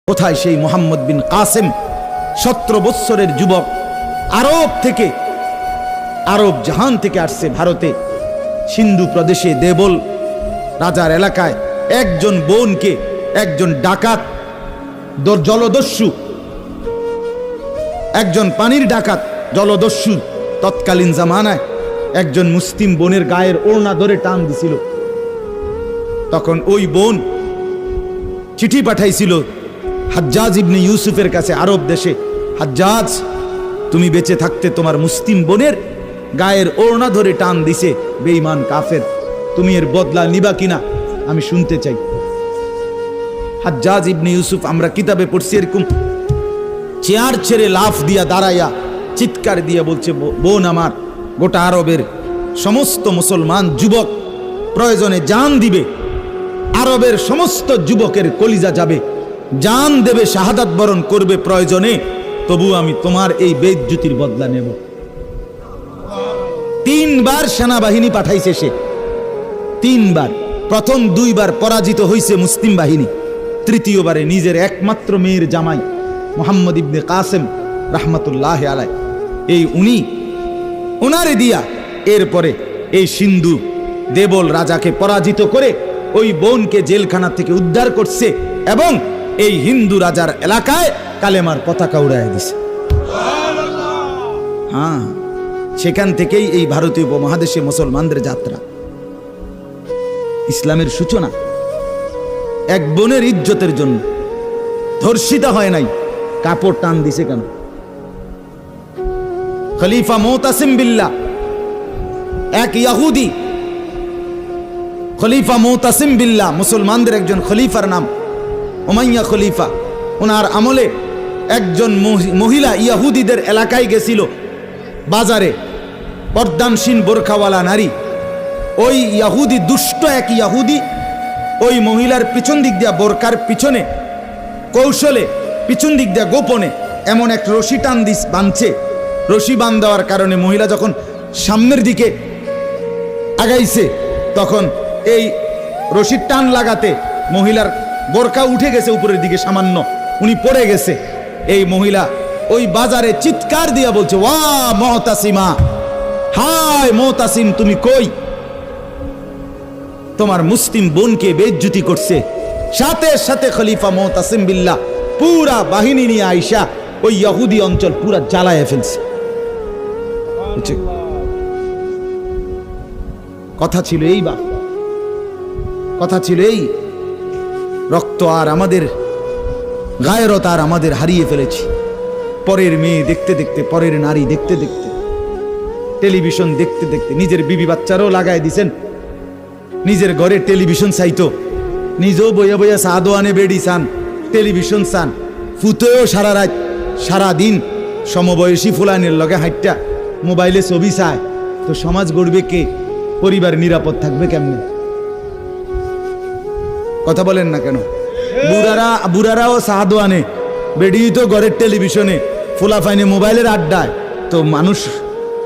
কোথায় সেই মোহাম্মদ বিন কাসেম 17 বৎসরের যুবক, আরব থেকে, আরব জাহান থেকে আসছে ভারতে, সিন্ধু প্রদেশে দেবল রাজার এলাকায় একজন বোনকে একজন ডাকাত, জলদস্যু, একজন পানির ডাকাত জলদস্যু তৎকালীন জামানায় একজন মুসলিম বোনের গায়ের ওড়না ধরে টান দিছিল। তখন ওই বোন চিঠি পাঠাইছিল হাজ্জাজ ইবনে ইউসুফের কাছে আরব দেশে, হাজ্জাজ তুমি বেঁচে থাকতে তোমার মুসলিম বোনের গায়ের ওড়না ধরে টান দিছে বেঈমান কাফের, তুমি এর বদলা নিবা কিনা আমি শুনতে চাই। হাজ্জাজ ইবনে ইউসুফ আমরা কিতাবে পড়ছি এরকম চেয়ার ছেড়ে লাফ দিয়া দাঁড়াইয়া চিৎকার দিয়া বলছে, বোন আমার, গোটা আরবের সমস্ত মুসলমান যুবক প্রয়োজনে জান দিবে, আরবের সমস্ত যুবকের কলিজা যাবে, জান দেবে, শাহাদাত বরণ করবে প্রয়োজনে, তবু আমি তোমার এই বেইজ্জতির বদলা নেব। 3 বার সেনাবাহিনী পাঠাইছে সে, 3 বার, প্রথম 2 বার পরাজিত হইছে মুসলিম বাহিনী, তৃতীয়বারে নিজের একমাত্র মেয়ের জামাই মোহাম্মদ ইবনে কাসেম রাহমাতুল্লাহ আলাইহি, এই উনি ওনারে দিয়া এরপরে এই সিন্ধু দেবল রাজাকে পরাজিত করে ওই বোনকে জেলখানা থেকে উদ্ধার করছে এবং এই হিন্দু রাজার এলাকায় কালেমার পতাকা উড়াইয়া দিছে। হ্যাঁ, সেখান থেকেই এই ভারতীয় উপমহাদেশে মুসলমানদের যাত্রা, ইসলামের সূচনা। এক বোনের ইজ্জতের জন্য ধর্ষিতা হয় নাই, কাপড় টান দিছে কেন? খলিফা মুতাসিম বিল্লাহ, এক ইহুদি খলিফা মুতাসিম বিল্লাহ, মুসলমানদের একজন খলিফার নাম উমাইয়া খলিফা, ওনার আমলে একজন মহিলা ইহুদিদের এলাকায় গেছিল, বাজারে পর্দানসীন বোরখাওয়ালা নারী, ওই ইহুদি, দুষ্ট এক ইহুদি ওই মহিলার পিছন দিক দিয়া, বোরকার পিছনে কৌশলে পিছন দিক দিয়া গোপনে এমন এক রশি টান দিস বাঁধছে, রশি বাঁধ দেওয়ার কারণে মহিলা যখন সামনের দিকে আগাইছে তখন এই রশির টান লাগাতে মহিলার বোরকা উঠে গেছে উপরের দিকে সামান্য, উনি পড়ে গেছে। এই মহিলা ওই বাজারে চিৎকার দিয়া বলছে, ওয়া মুতাসিমা, হায় মুতাসিম তুমি কই? তোমার মুসলিম বোনকে বেইজ্জতি করছে। সাথে সাথে খলিফা মুতাসিম বিল্লাহ পুরা বাহিনী নিয়ে আইসা ওই ইহুদি অঞ্চল পুরা জ্বালায় ফেলছে। কথা ছিল এই, বা কথা ছিল এই, রক্ত আর আমাদের গায়রত আর আমাদের হারিয়ে ফেলেছি। পরের মেয়ে দেখতে দেখতে, পরের নারী দেখতে দেখতে, টেলিভিশন দেখতে দেখতে, নিজের বিবি বাচ্চারও লাগাই দিছেন, নিজের ঘরে টেলিভিশন চাইতো, নিজেও বইয়া বইয়া সাদোয়ানে বেড়ি চান, টেলিভিশন চান, ফুতেও সারা রাত সারা দিন সমবয়সী ফুলানের লগে হাইটটা মোবাইলে ছবি চায়, তো সমাজ গড়বে কে? পরিবার নিরাপদ থাকবে কেমনে? কথা বলেন না কেন? বুড়ারাও সাদোয়ানে, বেড়ি তো ঘরের টেলিভিশনে, ফুলাফাইনে মোবাইলের আড্ডায়, তো মানুষ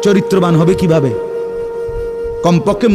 চরিত্রবান হবে কিভাবে? কমপক্ষে